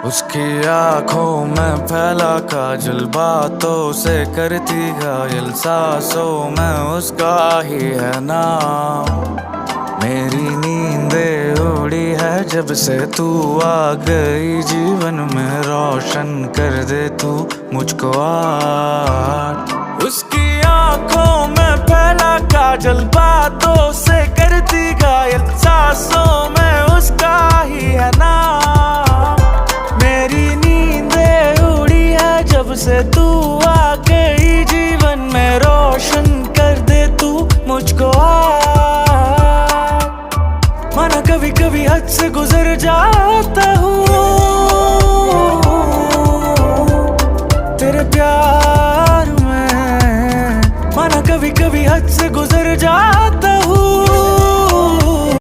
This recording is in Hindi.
उसकी आंखों में फैला काजल, बातों से करती घायल, सांसों में उसका ही है नाम। मेरी नींदें उड़ी है जब से तू आ गई जीवन में, रोशन कर दे तू मुझको आज। उसकी आंखों में फैला काजल, बातों से करती घायल, सांसों में उसका ही है नाम। मेरी नींदें उड़ी है जब से तू आ गई जीवन में, रोशन कर दे तू मुझको आज। माना कभी कभी हद से गुजर जाता हूँ,